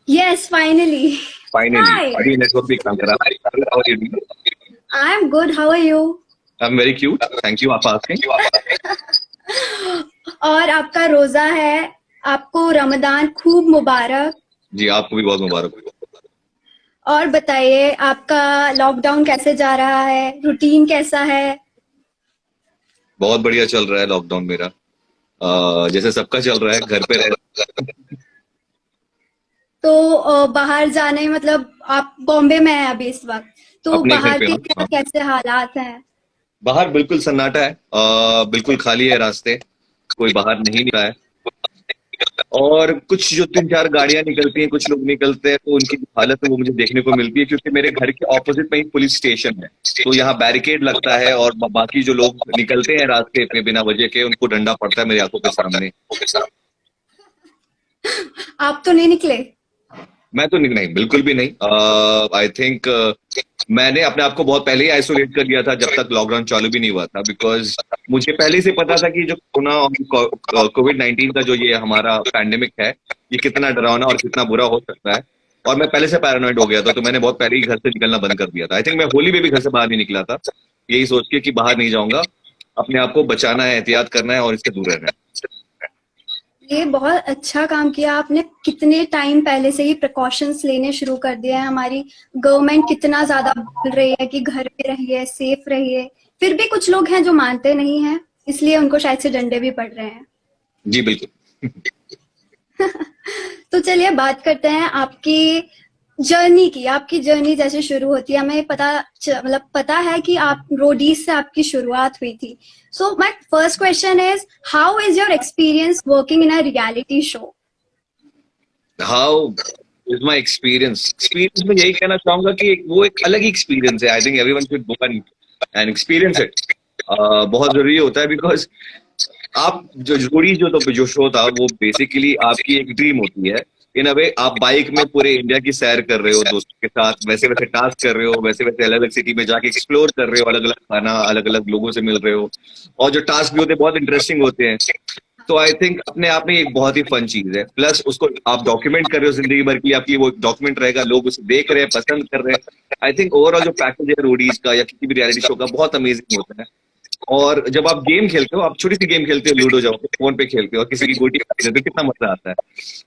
Yes, finally. Finally Hi, अभी network भी काम कर रहा है। I'm good. How are you? I am very cute, thank you आप आस्किंग। और आपका रोजा है, आपको रमदान खूब मुबारक। जी आपको भी बहुत मुबारक हो। और बताइए आपका लॉकडाउन कैसे जा रहा है, रूटीन कैसा है? बहुत बढ़िया चल रहा है लॉकडाउन मेरा। जैसे सबका चल रहा है, घर पे रह। तो बाहर जाने मतलब आप बॉम्बे में हैं अभी इस वक्त, तो अपने घर बाहर पे के हूँ क्या हाँ। कैसे हालात हैं? बाहर बिल्कुल सन्नाटा है, बिल्कुल खाली है रास्ते, कोई बाहर नहीं निकला है। और कुछ जो तीन चार गाड़ियां निकलती हैं, कुछ लोग निकलते हैं, तो उनकी जो हालत है वो मुझे देखने को मिलती है, क्योंकि मेरे घर के ऑपोजिट में ही पुलिस स्टेशन है। तो यहाँ बैरिकेड लगता है और बाकी जो लोग निकलते हैं रास्ते पे बिना वजह के, उनको डंडा पड़ता है मेरी आंखों के सामने। आप तो नहीं निकले? मैं तो नहीं, बिल्कुल भी नहीं। आई थिंक मैंने अपने आप को बहुत पहले ही आइसोलेट कर लिया था, जब तक लॉकडाउन चालू भी नहीं हुआ था, बिकॉज मुझे पहले से पता था कि जो कोरोना और कोविड-19 का जो ये हमारा पैंडेमिक है, ये कितना डरावना और कितना बुरा हो सकता है। और मैं पहले से पैरानॉइड हो गया था, तो मैंने बहुत पहले ही घर से निकलना बंद कर दिया था। आई थिंक मैं होली में भी घर से बाहर नहीं निकला था, यही सोच के कि बाहर नहीं जाऊंगा, अपने आप को बचाना है, एहतियात करना है और इससे दूर रहना है। ये बहुत अच्छा काम किया आपने। कितने टाइम पहले से ही प्रिकॉशंस लेने शुरू कर दिए हैं। हमारी गवर्नमेंट कितना ज्यादा बोल रही है कि घर पे रहिए, सेफ रहिए, फिर भी कुछ लोग हैं जो मानते नहीं हैं, इसलिए उनको शायद से डंडे भी पड़ रहे हैं। जी बिल्कुल। तो चलिए बात करते हैं आपकी जर्नी की। आपकी जर्नी जैसे शुरू होती है, हमें मतलब पता है कि आप रोडीज से आपकी शुरुआत हुई थी। So my first question is, how is your experience working in a reality show? How is my experience experience में यही कहना चाहूंगा कि वो एक अलग ही एक्सपीरियंस है। I think everyone should go and experience it. बहुत जरूरी होता है, बिकॉज आप जो जोड़ी जो शो था, वो बेसिकली आपकी एक ड्रीम होती है। इन अ वे आप बाइक में पूरे इंडिया की सैर कर रहे हो दोस्तों के साथ, वैसे वैसे टास्क कर रहे हो, वैसे वैसे अलग अलग सिटी में जाके एक्सप्लोर कर रहे हो, अलग अलग खाना, अलग अलग लोगों से मिल रहे हो। और जो टास्क भी होते हैं बहुत इंटरेस्टिंग होते हैं। तो आई थिंक अपने आप में एक बहुत ही फन चीज है, प्लस उसको आप डॉक्यूमेंट कर रहे हो जिंदगी भर की, आपकी वो डॉक्यूमेंट रहेगा, लोग उसे देख रहे हैं, पसंद कर रहे हैं। आई थिंक ओवरऑल जो पैकेज है रोडीज का या किसी भी रियलिटी शो का, बहुत अमेजिंग होता है। और जब आप गेम खेलते हो, आप छोटी सी गेम खेलते हो, लूडो, जाओ फोन पे खेलते हो और किसी की गोटी काट देते हो, कितना मजा आता है।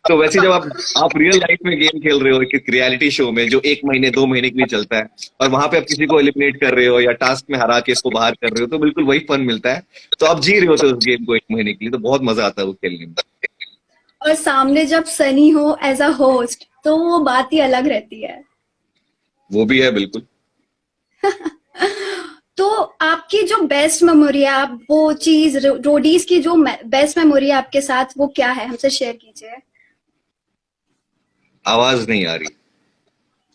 तो वैसे ही जब आप रियल लाइफ में गेम खेल रहे हो एक रियलिटी शो में, जो 1 महीने 2 महीने के लिए चलता है, और वहां पे आप किसी को एलिमिनेट कर रहे हो या टास्क में हरा के इसको बाहर कर रहे हो, तो बिल्कुल वही फन मिलता है। तो आप जी रहे होते हो उस गेम को 1 महीने के लिए, तो बहुत मजा आता है वो खेलने में। और सामने जब सनी हो एज अ होस्ट, तो वो बात ही अलग रहती है। वो भी है बिल्कुल। तो आपकी जो बेस्ट मेमोरी है, आप वो चीज रोडीज की जो बेस्ट मेमोरी है आपके साथ, वो क्या है, हमसे शेयर कीजिए। आवाज नहीं आ रही।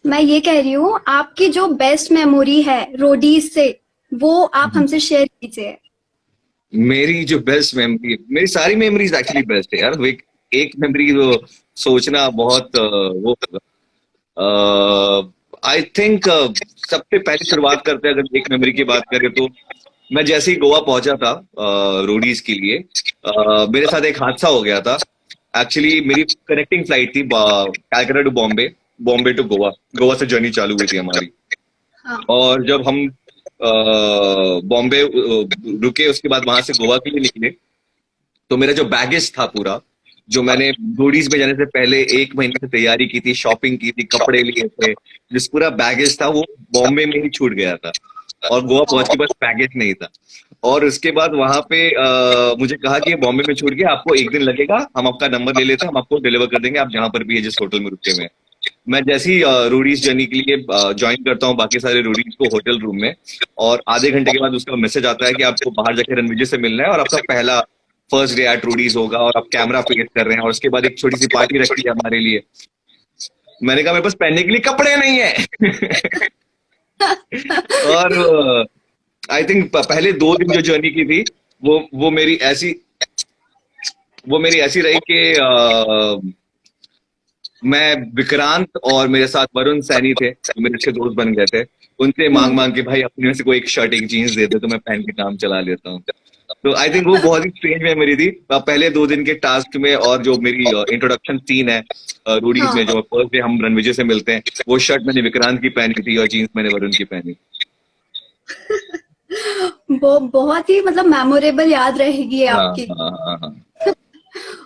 मैं ये कह रही हूँ, आपकी जो बेस्ट मेमोरी है रोडीज से, वो आप हमसे शेयर कीजिए। मेरी जो बेस्ट मेमोरी, मेरी सारी मेमोरीज एक्चुअली बेस्ट है यार। वो एक मेमोरी वो सोचना बहुत वो आई थिंक सबसे पहले शुरुआत करते हैं, अगर एक मेमोरी की बात करें तो मैं जैसे ही गोवा पहुंचा था रोडीज के लिए, मेरे साथ एक हादसा हो गया था। एक्चुअली मेरी कनेक्टिंग फ्लाइट थी कैलकाटा टू बॉम्बे, बॉम्बे टू गोवा, गोवा से जर्नी चालू हुई थी हमारी। हाँ। और जब हम बॉम्बे रुके, उसके बाद वहां से गोवा के लिए निकले, तो मेरा जो बैगेज था पूरा, जो मैंने रोडीज में जाने से पहले 1 महीने से तैयारी की थी, शॉपिंग की थी, कपड़े लिए थे, जिस पूरा बैगेज था वो बॉम्बे में ही छूट गया था। और गोवा पहुंच के बस बैगेज नहीं था। और उसके बाद वहां पे मुझे कहा कि ये बॉम्बे में छूट गया, आपको एक दिन लगेगा, हम आपका नंबर ले लेते हैं, हम आपको डिलीवर कर देंगे, आप जहां पर भी है जिस होटल में रुके हुए हैं। मैं जैसे ही रोडीज जर्नी के लिए ज्वाइन करता हूँ बाकी सारे रोडीज को होटल रूम में, और आधे घंटे के बाद उसका मैसेज आता है कि आपको बाहर जाकर रणविजय से मिलना है, और आपका पहला फर्स्ट डे एट रोडीज होगा, और आप कैमरा फेस कर रहे हैं, और उसके बाद एक छोटी सी पार्टी रखी है हमारे लिए। मैंने कहा मेरे पास पहनने के लिए कपड़े नहीं है। और आई थिंक पहले 2 दिन जो जर्नी की थी, वो मेरी ऐसी रही कि मैं विक्रांत और मेरे साथ वरुण सैनी थे, जो मेरे अच्छे दोस्त बन गए थे, उनसे मांग हम्म। मांग के भाई अपने में से कोई एक शर्ट एक जीन्स दे दे तो मैं पहन के काम चला लेता हूँ। तो आई थिंक वो बहुत ही स्ट्रेंज मेमोरी थी। पहले 2 दिन के टास्क में और जो मेरी इंट्रोडक्शन सीन है रूडीज में, हाँ, जो फर्स्ट डे हम रणविजय से मिलते हैं, वो शर्ट मैंने विक्रांत की पहनी थी और जीन्स मैंने वरुण की पहनी। वो बहुत ही मतलब मेमोरेबल याद रहेगी ये हाँ आपकी। हाँ हाँ हाँ।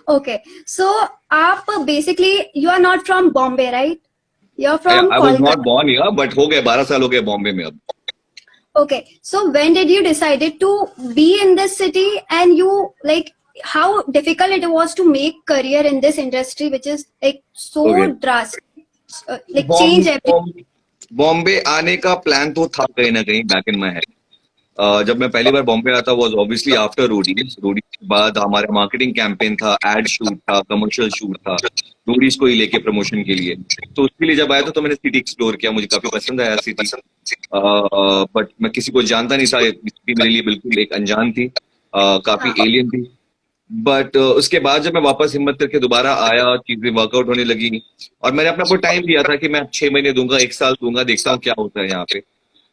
ओके, सो आप basically you are not from Bombay, right? You are from I was not Kolkata. Born here, but हो गए 12 साल हो गए बॉम्बे में अब। Okay, so when did you decided to be in this city, and you like how difficult it was to make career in this industry, which is like so okay, drastic, like change everything. Bombay आने का plan तो था कहीं ना कहीं back in my head. जब मैं पहली बार बॉम्बे आया था was obviously after Rudy's. Rudy's के बाद हमारा मार्केटिंग कैंपेन था, एड शूट था, कमर्शियल शूट था, रूडीज को ही लेके प्रमोशन के लिए। तो उसके लिए जब आया था तो मैंने सिटी एक्सप्लोर किया, मुझे काफी पसंद आया सिटी। बट मैं किसी को जानता नहीं था, सिटी मेरे लिए बिल्कुल एक अनजान थी, काफी हाँ, एलियन थी। बट उसके बाद जब मैं वापस हिम्मत करके दोबारा आया, चीजें वर्कआउट होने लगी, और मैंने अपने को टाइम दिया था कि मैं 6 महीने दूंगा, 1 साल दूंगा, देखता हूँ क्या होता है यहाँ पे।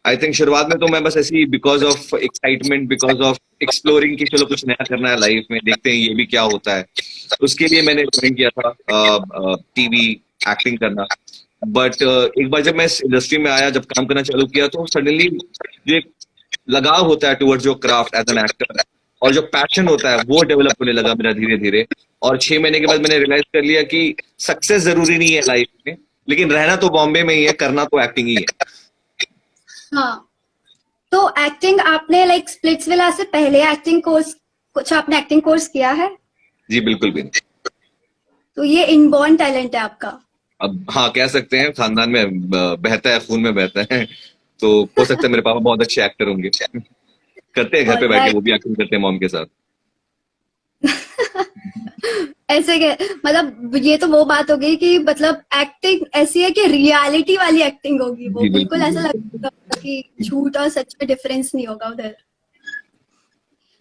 आई थिंक शुरुआत में तो मैं बस ऐसी because of excitement, because of exploring, कि चलो कुछ नया करना है लाइफ में, देखते हैं ये भी क्या होता है, उसके लिए मैंने ज्वाइन किया था टीवी एक्टिंग करना। बट एक बार जब मैं इस इंडस्ट्री में आया, जब काम करना चालू किया, तो सडनली जो एक लगाव होता है टुवर्ड्स जो क्राफ्ट एज एन एक्टर, और जो पैशन होता है वो डेवलप होने लगा मेरा धीरे धीरे। और 6 महीने के बाद मैंने रियलाइज कर लिया कि सक्सेस जरूरी नहीं है लाइफ में, लेकिन रहना तो बॉम्बे में ही है, करना तो एक्टिंग ही है। हाँ। तो एक्टिंग आपने लाइक स्प्लिट्सविला से पहले एक्टिंग कोर्स, कुछ आपने एक्टिंग कोर्स किया है? जी बिल्कुल भी नहीं। तो ये इनबॉर्न टैलेंट है आपका। अब हाँ, कह सकते हैं खानदान में बहता है, खून में बहता है। तो हो सकता है मेरे पापा बहुत अच्छे एक्टर होंगे। करते हैं घर पे बैठ के, ऑलराइट। वो भी एक्टिंग करते हैं मॉम के साथ। ऐसे के मतलब ये तो वो बात हो गई कि मतलब एक्टिंग ऐसी है कि रियलिटी वाली एक्टिंग होगी, वो जी बिल्कुल बिल्कुल ऐसा बिल्कुल। लगता है कि झूठ और सच में डिफरेंस नहीं होगा उधर।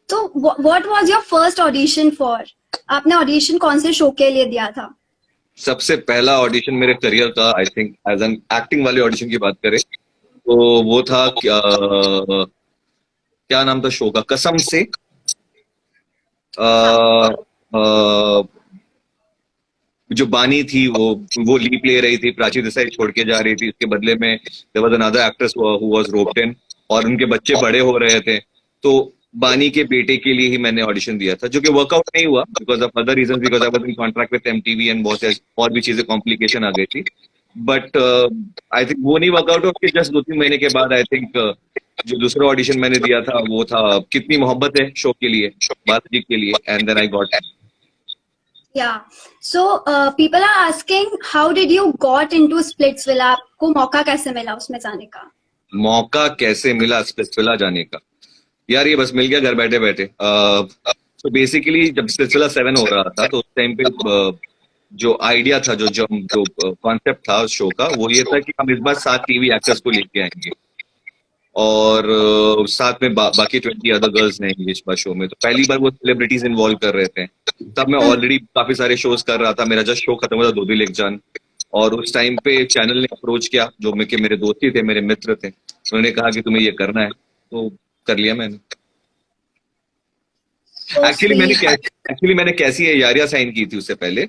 तो what was your first audition for? आपने ऑडिशन कौन से शो के लिए दिया था? सबसे पहला ऑडिशन मेरे करियर का, I think as an acting वाले ऑडिशन की बात करें तो वो था क्या नाम था शो का, कसम से। हाँ, अ, अ, जो बानी थी वो लीप ले रही थी, प्राची देसाई छोड़ के जा रही थी, इसके बदले में there was another actress who was roped in, और उनके बच्चे बड़े हो रहे थे। तो बानी के बेटे के लिए ही मैंने ऑडिशन दिया था, जो कि वर्कआउट नहीं हुआ because of other reason, because I was in contract with MTV and बहुत से और भी चीजें कॉम्प्लिकेशन आ गई थी। बट आई थिंक वो नहीं वर्कआउट हुआ। उसके जस्ट 2-3 महीने के बाद आई थिंक जो दूसरा ऑडिशन मैंने दिया था वो था कितनी मोहब्बत है शो के लिए, बालाजी के लिए, एंड देन आई गॉट। या so people are asking how did you got into Splitsvilla? आपको मौका कैसे मिला उसमें जाने का? मौका कैसे मिला स्प्लिट्सविला जाने का? यार ये बस मिल गया घर बैठे बैठे। तो बेसिकली जब सिलसिला 7 हो रहा था तो उस टाइम पे जो आइडिया था, जो जो जो कॉन्सेप्ट था उस शो का, वो ये था कि हम इस बार 7 टीवी एक्टर्स को लेके आएंगे, और साथ में बाकी 20 अदर गर्ल्स रहेंगे इस बार शो में। तो पहली बार वो सेलिब्रिटीज इन्वॉल्व कर रहे थे। तब मैं ऑलरेडी काफी सारे शोज कर रहा था, मेरा जस्ट शो खत्म हुआ था, दो दिल एक जान। और उस टाइम पे चैनल ने अप्रोच किया, जो कि मेरे दोस्त ही थे, मेरे मित्र थे, उन्होंने कहा कि तुम्हें ये करना है, तो कर लिया मैंने। So actually sweet. मैंने कैसी है यारिया साइन की थी उससे पहले।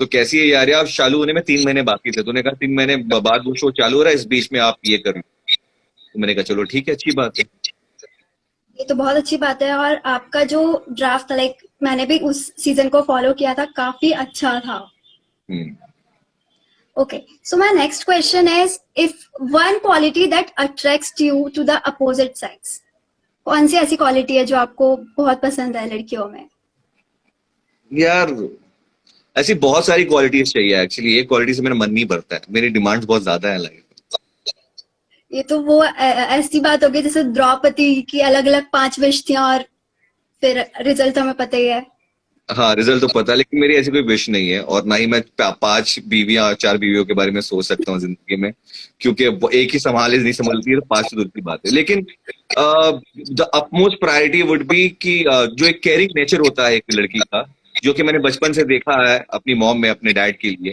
तो कैसी है यारिया चालू होने में 3 महीने बाकी थे, तो उन्होंने कहा 3 महीने बाद वो शो चालू हो रहा है, इस बीच में आप ये कर लो। तो मैंने कहा चलो ठीक है, अच्छी बात है। ये तो बहुत अच्छी बात है। और आपका जो ड्राफ्ट था, लाइक मैंने भी उस सीजन को फॉलो किया था, काफी अच्छा था। हम्म। Okay, so my next question is, if one quality that attracts you to the opposite sex, कौन सी ऐसी क्वालिटी है जो आपको बहुत पसंद है लड़कियों में? यार ऐसी बहुत सारी क्वालिटीज चाहिए एक्चुअली, एक क्वालिटी से मेरा मन नहीं भरता है, मेरी डिमांड्स बहुत ज्यादा है लाइफ। ये तो वो ऐसी बात हो गई जैसे द्रौपदी की अलग अलग 5 विश थी और फिर रिजल्ट हमें पता ही है। हाँ रिजल्ट तो पता है, लेकिन मेरी ऐसी कोई विश नहीं है, और ना ही मैं 5 बीवियां 4 बीवियों के बारे में सोच सकता हूँ जिंदगी में, क्योंकि वो एक ही संभाले नहीं संभलती है, तो 5 तो दूर की बात है। लेकिन the upmost priority would be कि जो एक केयरिंग नेचर होता है एक लड़की का, जो कि मैंने बचपन से देखा है अपनी मॉम में, अपने डैड के लिए,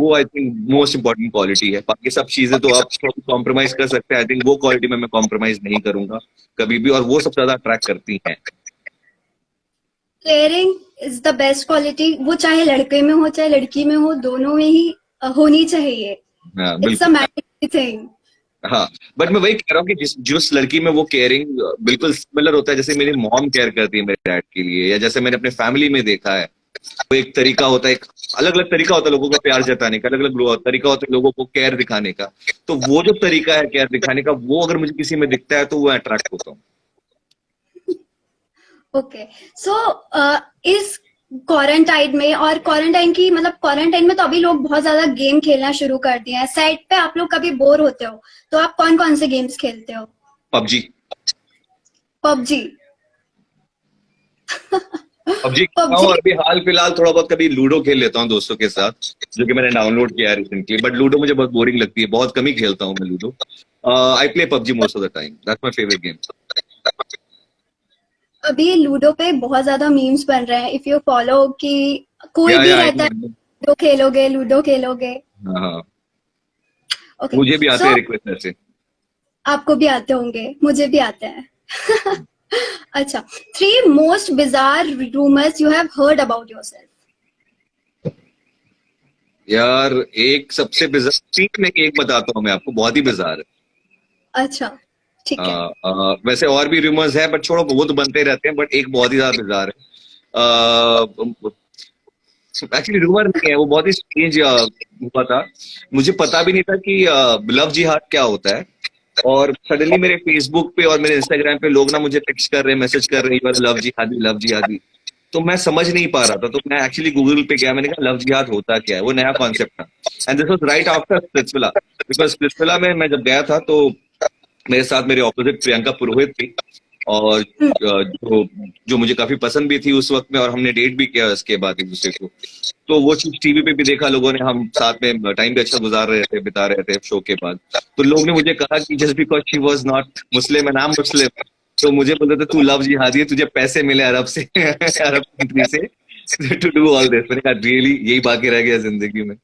वो I think most important quality है। बाकी सब चीजें तो आप कॉम्प्रोमाइज कर सकते हैं, आई थिंक वो क्वालिटी में मैं कॉम्प्रोमाइज नहीं करूंगा कभी भी, और वो सबसे ज्यादा अट्रैक्ट करती हैं। Caring is the best quality, वो चाहे लड़के में हो चाहे लड़की में हो, दोनों में ही होनी चाहिए. हाँ इट्स अ बिल्कुल. Matter thing. हाँ, बट मैं वही कह रहा हूँ कि जिस लड़की में वो केयरिंग बिल्कुल सिमिलर होता है जैसे मेरी मॉम केयर करती है मेरे डैड के लिए, या जैसे मैंने अपने फैमिली में देखा है. वो एक तरीका होता है, एक अलग अलग तरीका होता है लोगों का प्यार जताने का, अलग अलग तरीका होता है लोगों को केयर दिखाने का. तो वो जो तरीका है केयर दिखाने का, वो अगर मुझे किसी में दिखता है तो वो अट्रैक्ट होता हूँ. ओके. सो इस क्वारंटाइन में, और क्वारंटाइन की मतलब क्वारंटाइन में तो अभी लोग बहुत ज्यादा गेम खेलना शुरू कर दिए हैं. साइड पे आप लोग कभी बोर होते हो तो आप कौन कौन से गेम्स खेलते हो? पबजी. पबजी. पबजी खेलता हूँ, पबजी. और अभी हाल फिलहाल थोड़ा बहुत कभी लूडो खेल लेता हूँ दोस्तों के साथ, जो कि मैंने डाउनलोड किया है रिसेंटली. बट लूडो मुझे बहुत बोरिंग लगती है, बहुत कम ही खेलता हूँ मैं ludo. I play PUBG most of the time, that's my favourite game. अभी लूडो पे बहुत ज्यादा मीम्स बन रहे हैं, इफ यू फॉलो, कि कोई भी या आई रहता है नो. लूडो खेलोगे लूडो खेलोगे. हाँ हाँ, ओके. मुझे भी आते सो हैं रिक्वेस्ट ऐसे. आपको भी आते होंगे, मुझे भी आते हैं. अच्छा. 3 most bizarre rumours you have heard about yourself. यार एक सबसे बिजार, तीन नहीं एक बताता हूँ मैं आपको, बहुत ही बिजार है. अच्छा, ठीक है. वैसे और भी रूमर्स है बट छोड़ो, वो तो बनते रहते हैं, बट एक बहुत ही ज्यादा बिजार है. एक्चुअली रूमर नहीं है, वो बहुत ही स्ट्रेंज हुआ था. मुझे पता भी नहीं था कि लव जिहाद क्या होता है. और सडनली मेरे फेसबुक पे और मेरे इंस्टाग्राम पे लोग ना मुझे टेक्स्ट कर रहे हैं, मैसेज कर रहे हैं, लव जिहादी लव जिहादी. तो मैं समझ नहीं पा रहा था, तो मैं एक्चुअली गूगल पे गया, मैंने कहा लव जिहाद होता क्या है, वो नया कॉन्सेप्ट था. And this was right after Splitsvilla, because Splitsvilla में मैं जब गया था तो मेरे साथ मेरे ऑपोजिट प्रियंका पुरोहित थी, और जो जो मुझे काफी पसंद भी थी उस वक्त में, और हमने डेट भी किया उसके बाद एक दूसरे को. तो वो चीज टीवी पे भी देखा लोगों ने, हम साथ में टाइम भी अच्छा गुजार रहे थे, बिता रहे थे शो के बाद. तो लोग ने मुझे कहा कि just because she was not Muslim and I am Muslim, तो मुझे बोलते थे तू लव जिहादी है, तुझे पैसे मिले अरब से अरब कंट्री से टू डू ऑल दिस. मैंने कहा रियली यही बाकी रह गया जिंदगी में.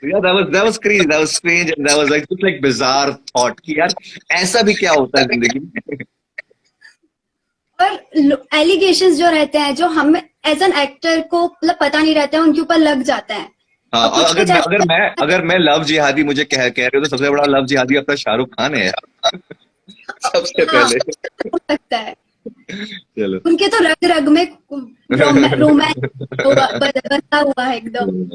Yeah, that was crazy, that was strange, and that was like just like bizarre thought कि यार ऐसा भी क्या होता है जिंदगी में. और एलिगेशंस जो रहते हैं, जो हम एज एन एक्टर को मतलब पता नहीं रहते हैं, उनके ऊपर लग जाते हैं. हाँ, और कुछ अगर कुछ मैं ऐसा अगर मैं लव जिहादी मुझे कह रहे हो, तो सबसे बड़ा लव जिहादी अपना शाहरुख खान है यार. सबसे हाँ, पहले. हो सकता है. चलो. उनके तो रग रग में रोमांस बसा हुआ है एकदम.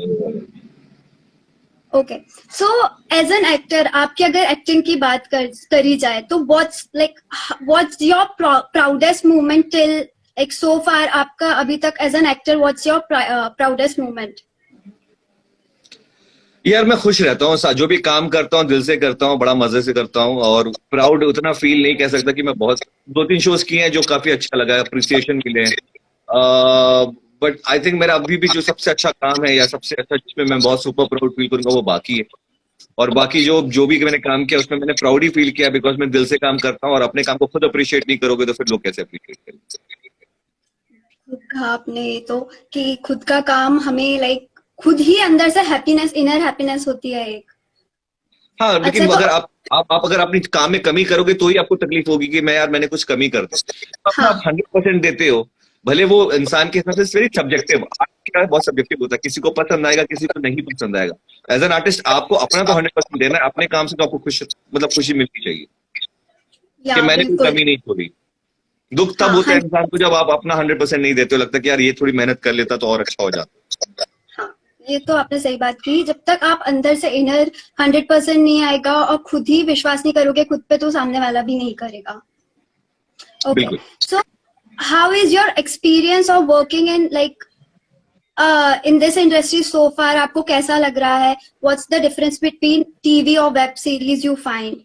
Okay. So as an actor, आपकी अगर एक्टिंग की बात करी जाए तो what's your proudest moment till like so far, आपका अभी तक as an actor what's your proudest moment? यार मैं खुश रहता हूँ, जो भी काम करता हूँ दिल से करता हूँ, बड़ा मजे से करता हूँ. और प्राउड उतना फील नहीं कह सकता कि मैं बहुत, 2-3 शोज किए हैं जो काफी अच्छा लगा, अप्रिसिएशन मिले. बट आई थिंक मेरा अभी भी जो सबसे अच्छा काम है, या सबसे अच्छा जिसमें मैं बहुत सुपर प्राउड फील करूंगा, वो बाकी है. और बाकी जो जो भी मैंने काम किया उसमें मैंने प्राउड ही फील किया, बिकॉज मैं दिल से काम करता हूँ. और अपने काम को खुद अप्रिशिएट नहीं करोगे तो फिर लोग कैसे अप्रिशिएट करेंगे. कहा आपने तो, कि खुद का काम हमें लाइक खुद ही अंदर से हैप्पीनेस, इनर हैप्पीनेस होती है एक. हाँ, लेकिन अच्छा. अगर तो आप अगर अपनी काम में कमी करोगे तो ही आपको तकलीफ होगी कि मैंने कुछ कमी कर दी. अपना हाँ, आप 100% देते हो, भले वो इंसान के हिसाब से वेरी सब्जेक्टिव, क्या बहुत सब्जेक्टिव होता है, किसी को पसंद आएगा किसी को नहीं पसंद आएगा. एज एन आर्टिस्ट आपको अपना तो 100% देना है, अपने काम से तो आपको खुशी मिलनी चाहिए कि या मैंने कोई बिल्कुल. कमी नहीं छोड़ी. दुख तब हाँ, होता है इंसान को जब आप अपना 100% नहीं देते हो, लगता है कि यार ये थोड़ी मेहनत कर लेता तो और अच्छा हो जाता. हाँ, ये तो आपने सही बात की. जब तक आप अंदर से इनर 100% नहीं आएगा और खुद ही विश्वास नहीं करोगे खुद पे, तो सामने वाला भी नहीं करेगा. ओके. बिल्कुल. So how is your experience of working in like in this industry so far? आपको कैसा लग रहा है? What's the difference between TV और web series you find?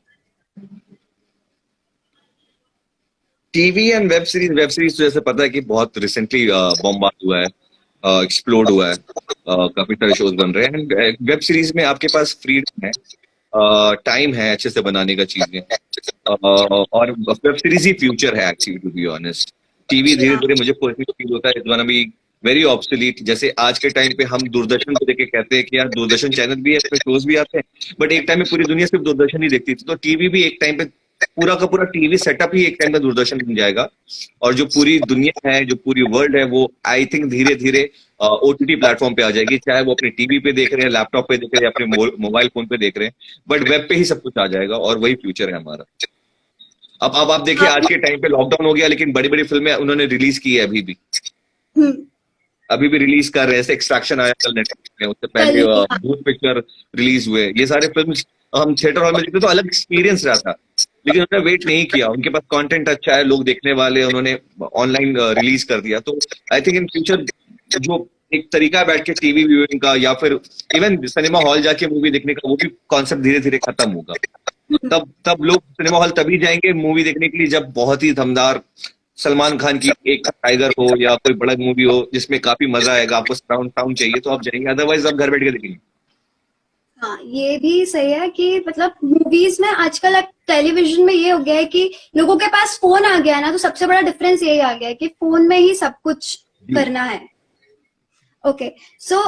TV and web series तो जैसे पता है कि बहुत रिसेंटली बॉम्बार्ड हुआ है, एक्सप्लोड हुआ है. काफी सारे शोज बन रहे हैं. वेब सीरीज में आपके पास फ्रीडम है, टाइम है अच्छे से बनाने का चीजें. और वेब सीरीज ही फ्यूचर है actually, to be honest. TV धीरे धीरे मुझे पर्सनली फील होता है is gonna be very obsolete. जैसे आज के टाइम पे हम दूरदर्शन को देख के कहते हैं कि यार दूरदर्शन चैनल भी है, इसमें शोज भी आते हैं, बट एक टाइम में पूरी दुनिया सिर्फ दूरदर्शन ही देखती थी. तो टीवी भी एक टाइम पे पूरा का पूरा टीवी सेटअप ही एक टाइम में दूरदर्शन बन जाएगा, और जो पूरी दुनिया है, जो पूरी वर्ल्ड है, वो आई थिंक धीरे धीरे ओटीटी प्लेटफॉर्म पे आ जाएगी, चाहे वो अपने टीवी पे देख रहे हैं, लैपटॉप पे देख रहे हैं, अपने मोबाइल फोन पे देख रहे हैं, बट वेब पे ही सब कुछ आ जाएगा, और वही फ्यूचर है हमारा। अब आप देखिए, हाँ, आज के टाइम पे लॉकडाउन हो गया, लेकिन बड़ी बड़ी फिल्में उन्होंने रिलीज की है, हम्म, अभी भी रिलीज कर रहे हैं। जैसे एक्सट्रैक्शन आया कल नेटफ्लिक्स में, उससे पहले कल ही, हाँ, भूत पिक्चर रिलीज हुए। ये सारे फिल्म हम थिएटर हॉल में देखते तो अलग एक्सपीरियंस रहा था, लेकिन उन्होंने वेट नहीं किया, उनके पास कंटेंट अच्छा है, लोग देखने वाले, उन्होंने ऑनलाइन रिलीज कर दिया। तो आई थिंक इन फ्यूचर जो एक तरीका है बैठ के टीवी व्यूइंग का, या फिर इवन सिनेमा हॉल जाके मूवी देखने का, वो भी कॉन्सेप्ट धीरे धीरे खत्म होगा। तब लोग सिनेमा हॉल तभी जाएंगे मूवी देखने के लिए, जब बहुत ही दमदार सलमान खान की एक टाइगर हो, या कोई बड़ा मूवी हो जिसमें काफी मजा आएगा, आपको सराउंड साउंड चाहिए तो आप जाएंगे, अदरवाइज आप घर बैठ के देखेंगे। हाँ, ये भी सही है कि मतलब मूवीज में आजकल अब टेलीविजन में ये हो गया है कि लोगों के पास फोन आ गया है ना, तो सबसे बड़ा डिफरेंस यही आ गया है कि फोन में ही सब कुछ करना है। Okay, so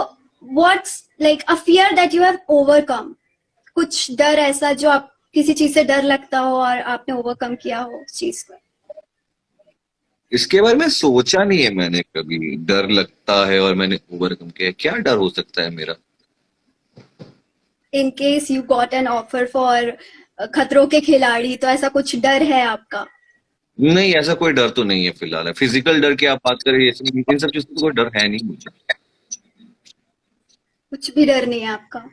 what's like a fear that you have overcome? कुछ डर ऐसा जो आप किसी चीज से डर लगता हो और आपने ओवरकम किया हो उस चीज को? इसके बारे में सोचा नहीं है मैंने कभी, डर लगता है और मैंने ओवरकम किया है। क्या डर हो सकता है मेरा? In case you got an offer for खतरों के खिलाड़ी, तो ऐसा कुछ डर है आपका? नहीं, ऐसा कोई डर तो नहीं है फिलहाल। फिजिकल डर की आप बात करें, इन सब चीजों का कोई डर है नहीं मुझे। कुछ भी डर नहीं है आपका?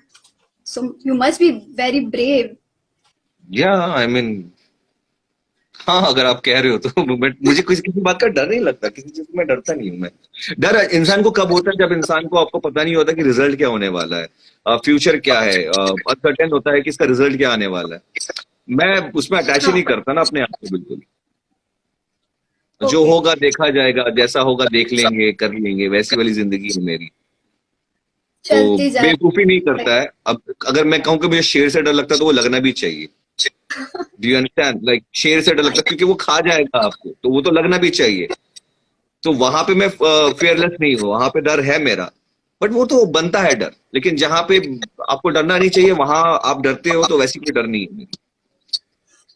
So you must be very brave. या आई मीन, हाँ, अगर आप कह रहे हो तो मुझे किसी बात का डर नहीं लगता, किसी चीज से मैं डरता नहीं हूँ। मैं डर इंसान को कब होता है, जब इंसान को आपको पता नहीं होता कि रिजल्ट क्या होने वाला है, फ्यूचर क्या है, अनसर्टेन होता है कि इसका रिजल्ट क्या आने वाला है। मैं उसमें अटैच ही हाँ, नहीं करता ना अपने आप को, बिल्कुल। जो ओके, होगा देखा जाएगा, जैसा होगा देख लेंगे, कर लेंगे, वैसी वाली जिंदगी है मेरी। तो चलती जाए। बेवकूफी नहीं करता है। अब अगर मैं कहूँ कि मुझे शेर से डर लगता है, तो वो लगना भी चाहिए। Do you understand? Like share से डर लगता है क्योंकि वो खा जाएगा आपको, तो वो तो लगना भी चाहिए। तो वहां पे मैं फेयरलेस नहीं हूँ, वहां पे डर है मेरा, बट वो तो बनता है डर। लेकिन जहां पे आपको डरना नहीं चाहिए, वहां आप डरते हो, तो वैसी कोई डर नहीं है।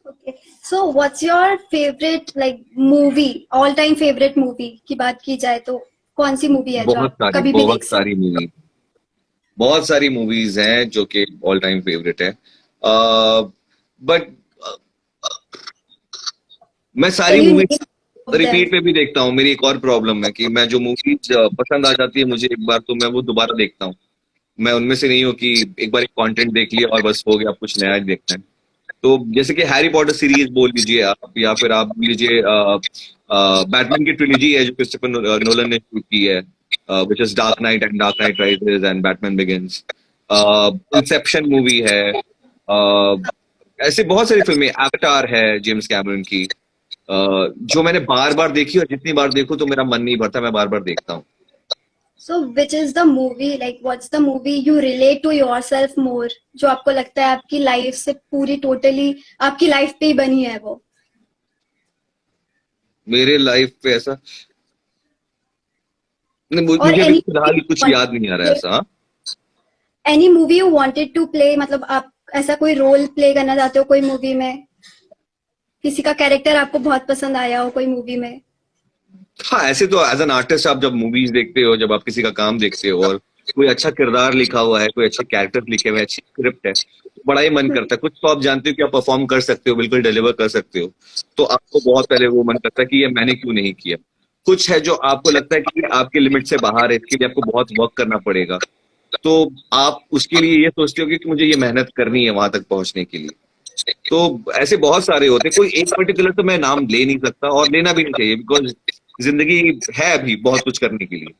Okay, so what's your favourite like movie, all time favourite movie की बाट की जाए तो कौन सी मूवी है जो बहुत आप सारी कभी भी बहुत देख सकते? सारी मूवी, बहुत सारी मूवीज हैं जो कि ऑल टाइम फेवरेट है, बट मैं कैन सारी you movies name them? Repeat पे भी देखता हूँ। मेरी एक और प्रॉब्लम है कि मैं जो मूवीज पसंद आ जाती है मुझे एक बार, तो मैं वो दोबारा देखता हूँ। मैं उनमें से नहीं हूँ कि एक बार एक कंटेंट देख लिया और बस हो गया, अब कुछ नया देखना है। तो जैसे कि हैरी पॉटर सीरीज बोल लीजिए आप, या फिर आप बोल लीजिए बैटमैन की ट्रिलॉजी है जो क्रिस्टोफर नोलन ने शूट की है, which is dark night and dark night rises and Batman begins. Inception movie है, ऐसे बहुत सारी फिल्में, एवटार है जेम्स कैमरन की, जो मैंने बार बार देखी, और जितनी बार देखूं तो मेरा मन नहीं भरता, मैं बार बार देखता हूँ। So which is the movie like what's the movie you relate to yourself more, जो आपको लगता है आपकी लाइफ से पूरी टोटली आपकी लाइफ पे ही बनी है वो? मेरे लाइफ पे ऐसा नहीं, और मुझे अभी एनी फिलहाल कुछ याद नहीं आ रहा है ऐसा। हाँ? Any movie you wanted to play, मतलब आप ऐसा कोई रोल प्ले करना चाहते हो कोई मूवी में, किसी का कैरेक्टर आपको बहुत पसंद आया हो कोई मूवी में? हाँ, ऐसे तो एज एन आर्टिस्ट आप जब मूवीज देखते हो, जब आप किसी का काम देखते हो, और कोई अच्छा किरदार लिखा हुआ है, कोई अच्छे कैरेक्टर लिखे हुए हैं, अच्छी स्क्रिप्ट है, तो बड़ा ही मन करता है। कुछ तो आप जानते हो कि आप परफॉर्म कर सकते हो, बिल्कुल डिलीवर कर सकते हो, तो आपको बहुत पहले वो मन करता है कि ये मैंने क्यों नहीं किया। कुछ है जो आपको लगता है कि आपके लिमिट से बाहर है, इसके लिए आपको बहुत वर्क करना पड़ेगा, तो आप उसके लिए ये सोचते हो कि मुझे ये मेहनत करनी है वहां तक पहुंचने के लिए। तो ऐसे बहुत सारे होते हैं, कोई एक पर्टिकुलर तो मैं नाम ले नहीं सकता, और लेना भी नहीं चाहिए, बिकॉज जिंदगी है अभी बहुत कुछ करने के लिए।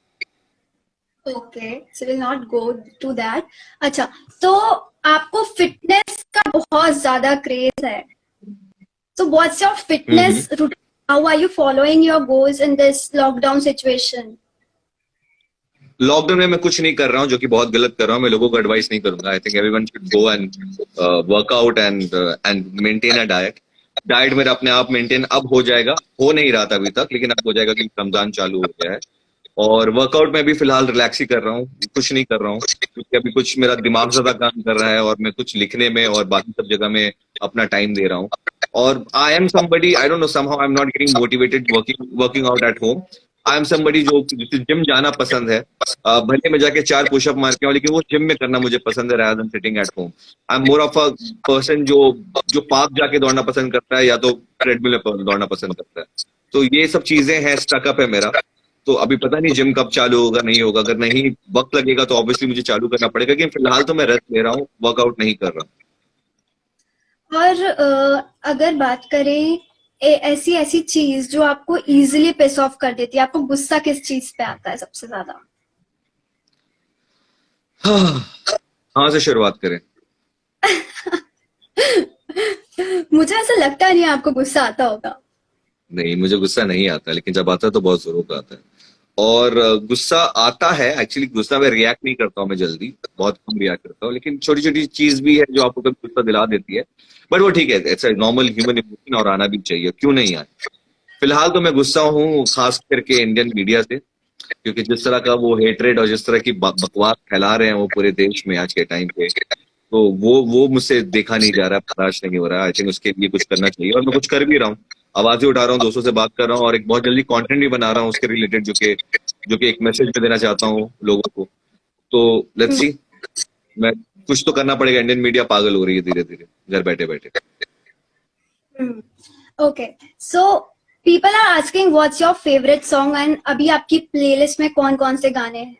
Okay, so will not go to that. अच्छा, तो आपको फिटनेस का बहुत ज्यादा क्रेज है, so what's your fitness hmm. routine? How are you following your goals in this lockdown situation? Lockdown में मैं कुछ नहीं कर रहा हूँ, जो कि बहुत गलत कर रहा हूँ। मैं लोगों को एडवाइस नहीं करूंगा। I think everyone should go and workout and maintain a diet. Diet मेरा अपने आप मेंटेन अब हो जाएगा, हो नहीं रहा था अभी तक, लेकिन अब हो जाएगा क्योंकि रमजान चालू हो गया है। और वर्कआउट में भी फिलहाल रिलैक्स ही कर रहा हूँ, कुछ नहीं कर रहा हूँ, क्योंकि अभी कुछ मेरा दिमाग ज्यादा काम कर रहा है और मैं कुछ लिखने में और बाकी सब जगह में अपना टाइम दे रहा हूँ। और I am somebody, I don't know, somehow I am not getting motivated working out at home. I am somebody जो जिसे जिम जाना पसंद है, भले मैं जाके 4 पुशअप मार के आऊं, लेकिन वो जिम में करना मुझे पसंद है rather than sitting at home. I am more of a person जो जो पार्क जाके दौड़ना पसंद करता है या तो ट्रेडमिल पे दौड़ना पसंद करता है। तो ये सब चीजें हैं, स्टकअप है मेरा। तो अभी पता नहीं जिम कब चालू होगा, नहीं होगा। अगर नहीं वक्त लगेगा तो ऑब्वियसली मुझे चालू करना पड़ेगा, लेकिन फिलहाल तो मैं रेस्ट ले रहा हूँ, वर्कआउट नहीं कर रहा। और अगर बात करें ऐसी ऐसी चीज जो आपको इजीली पिस ऑफ कर देती है, आपको गुस्सा किस चीज पे आता है सबसे ज्यादा? कहाँ से शुरुआत करें? मुझे ऐसा लगता नहीं है आपको गुस्सा आता होगा। नहीं, मुझे गुस्सा नहीं आता, लेकिन जब आता है तो बहुत जोरों का आता है। और गुस्सा आता है, एक्चुअली गुस्सा में रिएक्ट नहीं करता हूँ मैं जल्दी, बहुत कम रिएक्ट करता हूँ, लेकिन छोटी छोटी चीज भी है जो आपको कभी गुस्सा दिला देती है। बट वो ठीक है, इट्स नॉर्मल ह्यूमन इमोशन और आना भी चाहिए, क्यों नहीं आए। फिलहाल तो मैं गुस्सा हूँ खास करके इंडियन मीडिया से, क्योंकि जिस तरह का वो हेट्रेड और जिस तरह की बकवास फैला रहे हैं वो पूरे देश में आज के टाइम पे, तो वो मुझसे देखा नहीं जा रहा, बर्दाश्त नहीं हो रहा। आई थिंक उसके लिए कुछ करना चाहिए और मैं कुछ कर भी रहा हूँ। आवाजें उठा रहा हूँ, दोस्तों से बात कर रहा हूँ और एक बहुत जल्दी कंटेंट भी बना रहा हूँ उसके रिलेटेड, जो कि एक मैसेज में देना चाहता हूँ लोगों को। तो लेट्स सी, मैं कुछ तो करना पड़ेगा। इंडियन मीडिया पागल हो रही है धीरे धीरे घर बैठे बैठे। Okay, so people are asking what's your favourite song, and अभी आपकी प्लेलिस्ट में कौन कौन से गाने हैं?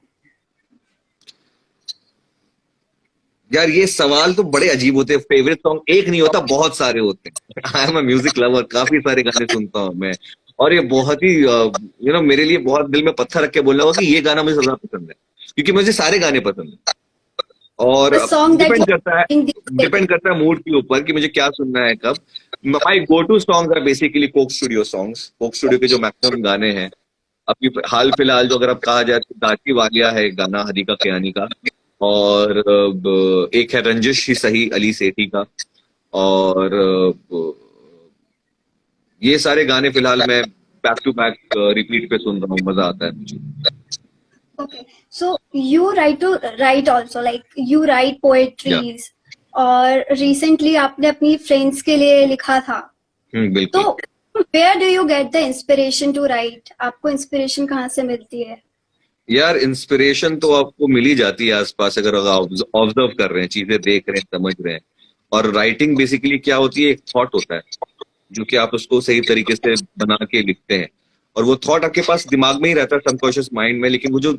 यार ये सवाल तो बड़े अजीब होते हैं। फेवरेट सॉन्ग एक नहीं होता, बहुत सारे होते हैं। I am a music lover, काफी सारे गाने सुनता हूँ मैं। और ये बहुत ही मेरे लिए बहुत दिल में पत्थर रख के बोलना होगा कि ये गाना मुझे ज्यादा पसंद है, क्योंकि मुझे सारे गाने पसंद है। और The song that depend you करता है, think the- डिपेंड करता है मूड के ऊपर कि मुझे क्या सुनना है कब। My go to song are basically Coke Studio songs. Coke Studio के जो मैक्सिमम गाने हैं अभी हाल फिलहाल, जो अगर अब कहा जाए तो दाची वालिया है गाना हदीका कियानी का, और एक है रंजिश ही सही अली सेठी का, और ये सारे गाने फिलहाल मैं बैक टू बैक रिपीट पे सुन रहा हूँ, मजा आता है मुझे। Okay, so you write also, like you write poetries, और recently आपने अपनी friends के लिए लिखा था। बिल्कुल। तो where do you get the inspiration to write? आपको inspiration कहाँ से मिलती है? यार इंस्पिरेशन तो आपको मिल ही जाती है आसपास, अगर ऑब्जर्व कर रहे हैं, चीजें देख रहे हैं, समझ रहे हैं। और राइटिंग बेसिकली क्या होती है, एक थॉट होता है जो कि आप उसको सही तरीके से बना के लिखते हैं, और वो थॉट आपके पास दिमाग में ही रहता है, सबकॉन्शियस माइंड में, लेकिन वो जो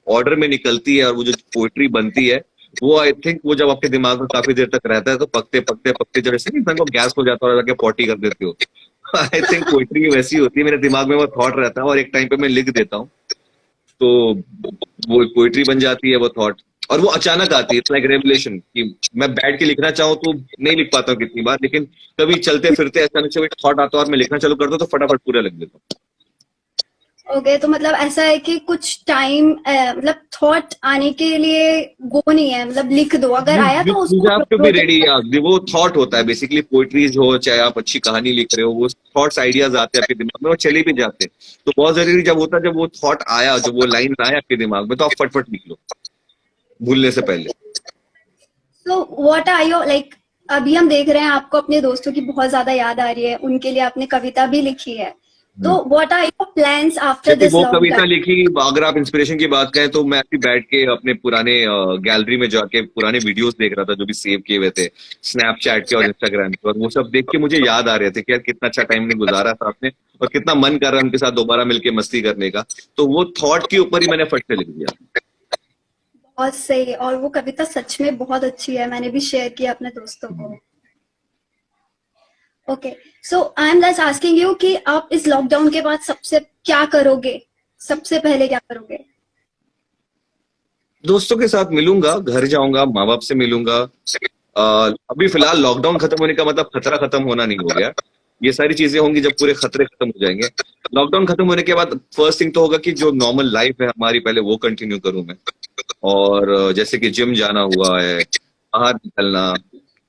ऑर्डर में निकलती है और वो जो पोएट्री बनती है, वो आई थिंक वो जब आपके दिमाग में काफी देर तक रहता है तो पकते पकते पकते जब ऐसे इंसान को गैस हो जाता है और जाके पॉटी कर देते हो। आई थिंक पोएट्री वैसी होती है, मेरे दिमाग में वो थॉट रहता है और एक टाइम पे मैं लिख देता हूँ, तो वो पोएट्री बन जाती है वो थॉट। और वो अचानक आती है, इट्स लाइक रेवलेशन, कि मैं बैठ के लिखना चाहूँ तो नहीं लिख पाता हूँ कितनी बार, लेकिन कभी चलते फिरते अचानक से थॉट आता है और मैं लिखना चालू करता हूँ तो फटाफट पूरा लिख देता हूँ। ओके, तो मतलब ऐसा है कि कुछ टाइम मतलब थॉट आने के लिए वो नहीं है, मतलब लिख दो, अगर आया तो उसको भी रेडी। वो थॉट होता है बेसिकली, पोएट्रीज हो चाहे आप अच्छी कहानी लिख रहे हो, वो थॉट्स आइडियाज आते हैं आपके दिमाग में और चले भी जाते हैं। तो बहुत जरूरी जब होता है, जब वो थॉट आया, जब वो लाइन आया आपके दिमाग में, तो आप फटफट लिख लो भूलने से पहले। तो व्हाट आर योर लाइक, अभी हम देख रहे हैं आपको अपने दोस्तों की बहुत ज्यादा याद आ रही है, उनके लिए आपने कविता भी लिखी है, तो what are your plans after this वो लॉकडाउन? कविता लिखी, अगर आप इंस्पिरेशन की बात करें तो मैं अभी बैठ के अपने पुराने गैलरी में जाके पुराने वीडियोस देख रहा था जो भी सेव किए हुए थे स्नैपचैट के और इंस्टाग्राम के, और वो सब देख के मुझे याद आ रहे थे कि यार कितना अच्छा टाइम ने गुजारा था आपने और कितना मन कर रहा है उनके साथ दोबारा मिलके मस्ती करने का। तो वो थॉट के ऊपर ही मैंने फट से लिख दिया। बहुत सही, और वो कविता सच में बहुत अच्छी है, मैंने भी शेयर किया अपने दोस्तों को। Okay, so I am just asking you कि आप इस लॉकडाउन के बाद सबसे क्या करोगे, सबसे पहले क्या करोगे? दोस्तों के साथ मिलूंगा, घर जाऊंगा, माँ बाप से मिलूंगा। अभी फिलहाल लॉकडाउन खत्म होने का मतलब खतरा खत्म होना नहीं हो गया, ये सारी चीजें होंगी जब पूरे खतरे खत्म हो जाएंगे। लॉकडाउन खत्म होने के बाद फर्स्ट थिंग तो होगा कि जो नॉर्मल लाइफ है हमारी पहले वो कंटिन्यू करूं मैं, और जैसे कि जिम जाना हुआ है, बाहर निकलना,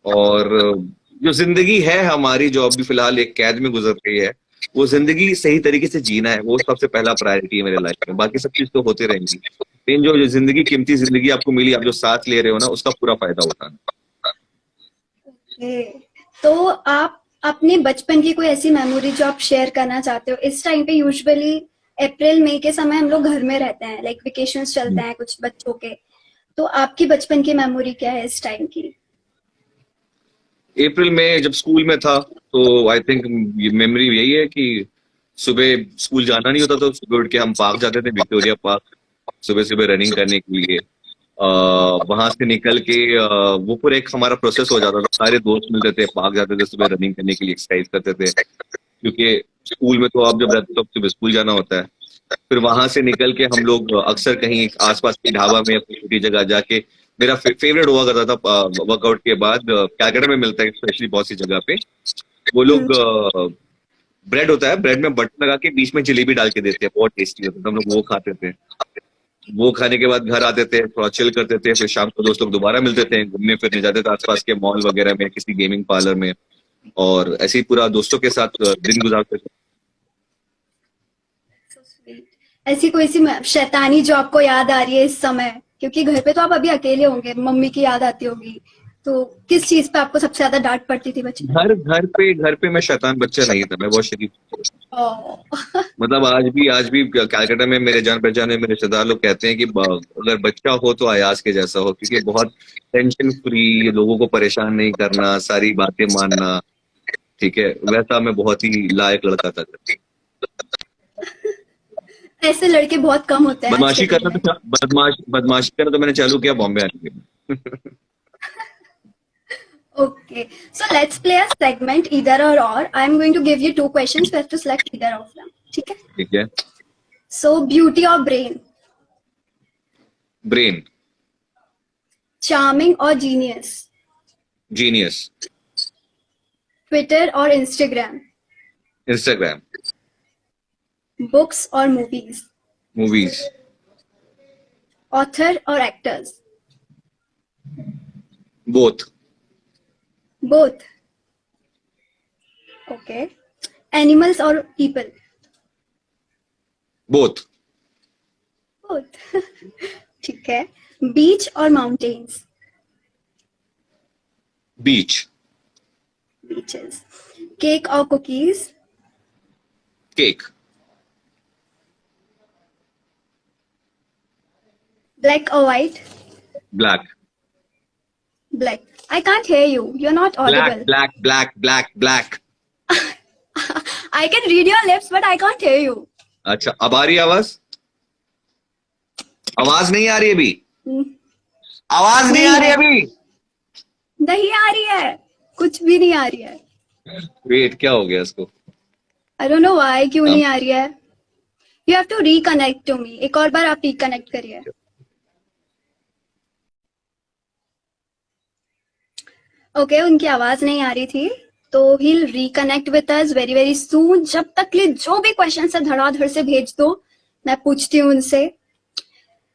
और जो जिंदगी है हमारी जो अभी फिलहाल एक कैद में गुजर रही है, वो जिंदगी सही तरीके से जीना है, वो सबसे पहला प्रायोरिटी है मेरे लाइफ में। बाकी सब चीज तो होते रहेंगी, लेकिन जो जिंदगी, कीमती जिंदगी आपको मिली, आप जो साथ ले रहे हो ना, उसका पूरा फायदा उठाना। तो आप अपने बचपन की कोई ऐसी मेमोरी जो आप शेयर करना चाहते हो? इस टाइम पे यूजुअली अप्रैल मई के समय हम लोग घर में रहते हैं, लाइक वेकेशंस चलते हैं कुछ बच्चों के, तो आपकी बचपन की मेमोरी क्या है इस टाइम की? अप्रैल में जब स्कूल में था, तो आई थिंक मेमोरी यही है कि सुबह स्कूल जाना नहीं होता, तो सुबह उठ के हम पार्क जाते थे, विक्टोरिया पार्क, सुबह सुबह रनिंग करने के लिए। वहां से निकल के वो पूरा एक हमारा प्रोसेस हो जाता था, सारे दोस्त मिलते थे, पार्क जाते थे, सुबह रनिंग करने के लिए, एक्सरसाइज करते थे, क्योंकि स्कूल में तो आप जब रहते हो तो सुबह स्कूल जाना होता है। फिर वहां से निकल के हम लोग अक्सर कहीं आसपास के ढाबा में या छोटी जगह जाके, मेरा फेवरेट हुआ करता था वर्कआउट के बाद, कैलकाटा में मिलता है स्पेशली बहुत सी जगह पे, वो लोग ब्रेड होता है, ब्रेड में बटर लगा के बीच में जलेबी डाल के देते हैं, बहुत टेस्टी होता है, हम लोग वो खाते थे। वो खाने के बाद घर आते थे, थोड़ा चिल करते थे, फिर शाम को दोस्त लोग दोबारा मिलते थे, घूमने फिरने जाते थे आसपास के मॉल वगैरह में, किसी गेमिंग पार्लर में, और ऐसे ही पूरा दोस्तों के साथ दिन गुजारते थे। ऐसी कोई सी शैतानी जो आपको याद आ रही है इस समय? क्योंकि घर पे तो आप अभी अकेले होंगे, मम्मी की याद आती होगी, तो किस चीज पे आपको सबसे ज्यादा डांट पड़ती थी बचपन में? घर पे मैं शैतान बच्चा नहीं था, मैं बहुत शरीफ था। ओह, मतलब आज भी कलकत्ता में मेरे जान पहचान में मेरे रिश्तेदार लोग कहते हैं कि अगर बच्चा हो तो अयाज के जैसा हो, क्योंकि बहुत टेंशन फ्री, लोगों को परेशान नहीं करना, सारी बातें मानना, ठीक है, वैसा मैं बहुत ही लायक लड़का था। ऐसे लड़के बहुत कम होते हैं आज के बदमाशी टाइम करना में। तो बदमाशी करना तो मैंने चालू किया बॉम्बे आने के बाद। Okay, so let's play a segment either or. I'm going to give you two questions. You have to select either of them. ठीक है? ठीक है। So beauty or brain, brain. charming or genius, genius. Twitter or Instagram, Instagram. books or movies, movies. author or actors, both. both. Okay, animals or people, both. both. ठीक है. Beach or mountains, beach. beaches, cake or cookies, cake. black or white, black. black. I can't hear you. You're not audible. Black. I can read your lips, but I can't hear you. अच्छा, अब आ रही है आवाज? आवाज नहीं आ रही अभी? आवाज नहीं आ रही अभी? नहीं आ रही है, कुछ भी नहीं आ रही है. वेट, क्या हो गया इसको? I don't know why, क्यों नहीं आ रही है? You have to reconnect to me. एक और बार आप reconnect करिए. Okay, उनकी आवाज नहीं आ रही थी, तो he'll reconnect with us very very soon. जब तक के लिए जो भी क्वेश्चन है धड़ाधड़ से भेज दो, मैं पूछती हूँ उनसे.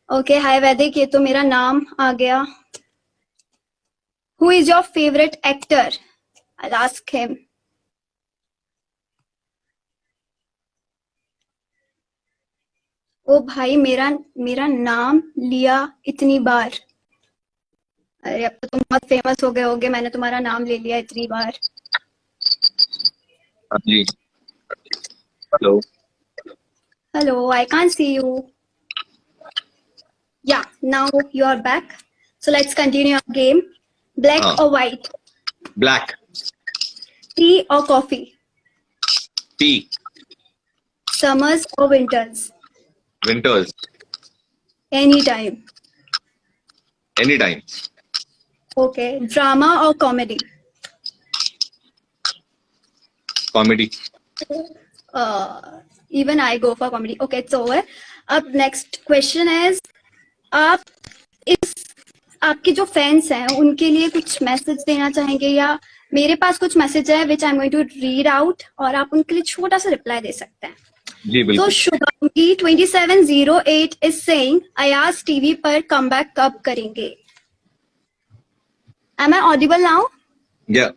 Okay, हाय वैदिक, ये तो मेरा नाम आ गया. Who is your favorite actor? I'll ask him. ओ भाई, मेरा नाम लिया इतनी बार. अरे अब तो तुम बहुत फेमस हो गए होगे, मैंने तुम्हारा नाम ले लिया इतनी बार. हाँ जी। Hello. Hello, I can't see you. Yeah, now you are back. So let's continue our game. Black हाँ. or white? Black. Tea or coffee? T. Summers or winters? Winters. Anytime. Any time. Okay. Drama or comedy? Comedy. Even I go for comedy. Okay, it's over. अब next question is, आप आपके जो fans हैं उनके लिए कुछ message देना चाहेंगे, या मेरे पास कुछ मैसेज है which I am going to read out, और आप उनके लिए छोटा सा रिप्लाई दे सकते हैं. जी बिल्कुल. तो Shubhangi 2708 is saying Ayaz TV पर कमबैक कब करेंगे? Am I audible now? Yeah.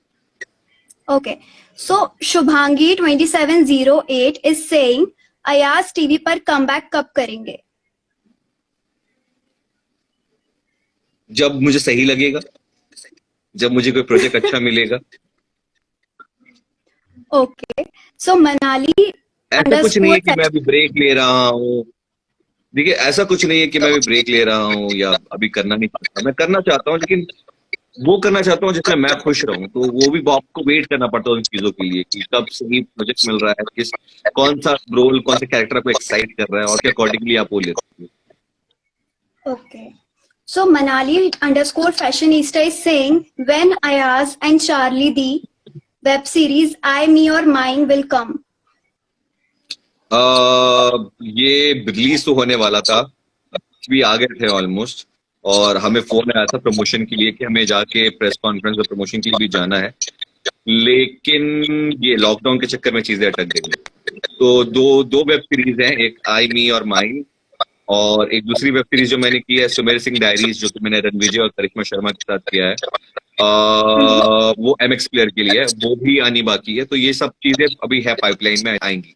Okay. So Shubhangi 2708 is saying Ayaz TV पर कमबैक कब करेंगे? जब मुझे सही लगेगा, जब मुझे कोई प्रोजेक्ट अच्छा मिलेगा। ओके, सो मनाली ऐसा कुछ नहीं है कि मैं अभी ब्रेक ले रहा हूँ। देखिए, ऐसा कुछ नहीं है कि मैं अभी ब्रेक ले रहा हूँ या अभी करना नहीं चाहता। मैं करना चाहता हूँ, लेकिन वो करना चाहता हूँ जिसमें मैं खुश रहूं। तो वो भी आपको वेट करना पड़ता है उन चीजों के लिए कि कब सही प्रोजेक्ट मिल रहा है, किस कौन सा रोल, कौन सा कैरेक्टर आपको एक्साइट कर रहा है और के अकॉर्डिंगली आप वो लेते हैं। Okay. So Manali underscore fashionista is saying when Ayaz and Charlie the web series I Me or Mine will come. ये रिलीज तो होने वाला था, भी आ गए थे ऑलमोस्ट, और हमें फोन आया था प्रमोशन के लिए कि हमें जाके प्रेस कॉन्फ्रेंस और प्रमोशन के लिए भी जाना है, लेकिन ये लॉकडाउन के चक्कर में चीजें अटक गई। तो दो वेब सीरीज हैं, एक आई मी और माइन, और एक दूसरी वेब सीरीज जो मैंने की है सुमेर सिंह डायरीज, जो कि मैंने रणविजय और करिश्मा शर्मा के साथ किया है। वो MX प्लेयर के लिए है, वो भी आनी बाकी है। तो ये सब चीजें अभी है पाइपलाइन में, आएंगी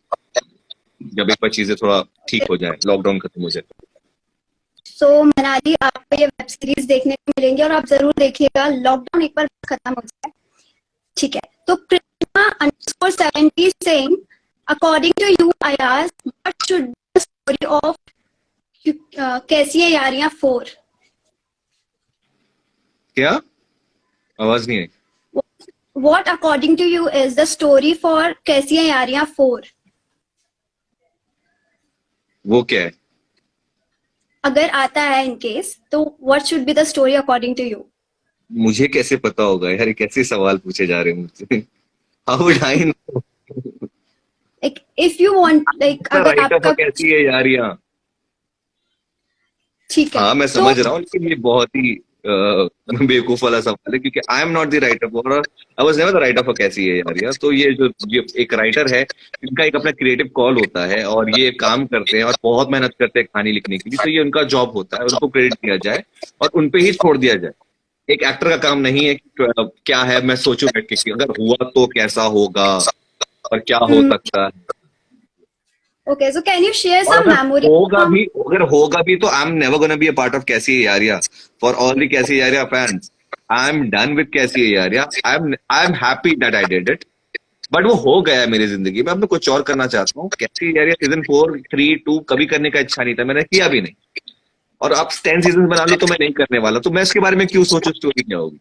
जब एक बार चीजें थोड़ा ठीक हो जाए, लॉकडाउन खत्म हो जाए। So मनाली आपको ये वेब सीरीज देखने को मिलेंगे और आप जरूर देखिएगा, लॉकडाउन एक बार खत्म हो जाए। ठीक है, तो Krishna underscore 70 saying according to you Ayaz what should be the story of कैसी है यारियां 4? क्या आवाज नहीं आई? What according to you is the story for कैसी है यारियां 4? वो क्या है? अगर आता है इन केस, तो what should be the story according to you? मुझे कैसे पता होगा यार, कैसे सवाल पूछे जा रहे हैं मुझसे? How would I know? Like if you want, like अगर आपका कैसी है यारियां, ठीक है, हाँ मैं समझ रहा हूँ, लेकिन ये बहुत ही बेवकूफ वाला सवाल है, क्योंकि I am not the writer for, I was never the writer for कैसी है यारियां। तो ये एक राइटर है, इनका एक अपना क्रिएटिव कॉल होता है और ये काम करते हैं और बहुत मेहनत करते हैं कहानी लिखने के लिए। तो ये उनका जॉब होता है, उनको क्रेडिट दिया जाए और उनपे ही छोड़ दिया जाए। एक एक्टर का काम नहीं है कि क्या है मैं सोचूं बैठ के अगर हुआ तो कैसा होगा और क्या हो सकता है। Okay, so can you share some memory? अगर होगा भी तो I am never gonna be a part of Kaisi Hai Yaariyan. For all the Kaisi Hai Yaariyan fans, I am done with Kaisi Hai Yaariyan. I am happy that I did it, but वो हो गया है मेरी जिंदगी में। अब मैं कुछ और करना चाहता हूँ। कैसी है यारियां सीजन 4, 3, 2 कभी करने का इच्छा नहीं था, मैंने किया भी नहीं। और आप 10 सीजन बना लो तो मैं नहीं करने वाला, तो मैं इसके बारे में क्यों सोचूं, स्टोरी क्या होगी।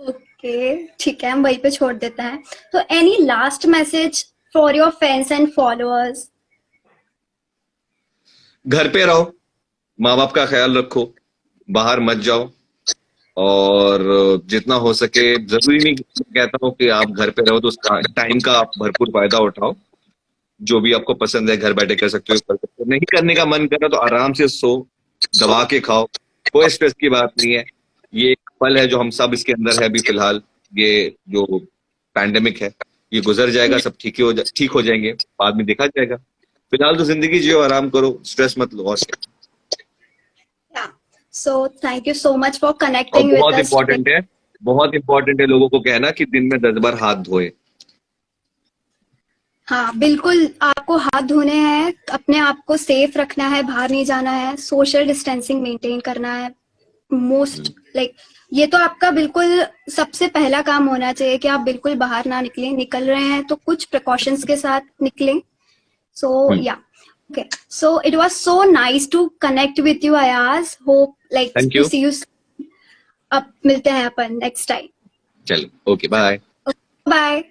ओके, ठीक है, हम वहीं पे छोड़ देते हैं। तो any last message for your fans and followers? घर पे रहो, माँ बाप का ख्याल रखो, बाहर मत जाओ, और जितना हो सके, जरूरी नहीं कहता हूँ कि आप घर पे रहो तो उसका टाइम का आप भरपूर फायदा उठाओ। जो भी आपको पसंद है घर बैठे कर सकते हो, कर सकते हो। नहीं करने का मन कर रहा तो आराम से सो, दबा के खाओ, कोई स्ट्रेस की बात नहीं है। ये एक पल है जो हम सब इसके अंदर है अभी फिलहाल। ये जो पैंडेमिक है ये गुजर जाएगा, सब ठीक हो जाएंगे, बाद में देखा जाएगा। फिलहाल तो जिंदगी जियो, आराम करो, स्ट्रेस मत लो। और so thank you so much for connecting with us. बहुत इंपॉर्टेंट है लोगों को कहना कि दिन में 10 बार हाथ धोए। हाँ बिल्कुल, आपको हाथ धोने हैं, अपने आप को सेफ रखना है, बाहर नहीं जाना है, सोशल डिस्टेंसिंग मेंटेन करना है। मोस्ट लाइक ये तो आपका बिल्कुल सबसे पहला काम होना चाहिए कि आप बिल्कुल बाहर ना निकलें। निकल रहे हैं तो कुछ प्रिकॉशंस के साथ निकलें। So yeah okay, so it was so nice to connect with you Ayaz. Hope like to see you. अब मिलते हैं अपन नेक्स्ट टाइम। चलो, ओके, बाय। बाय।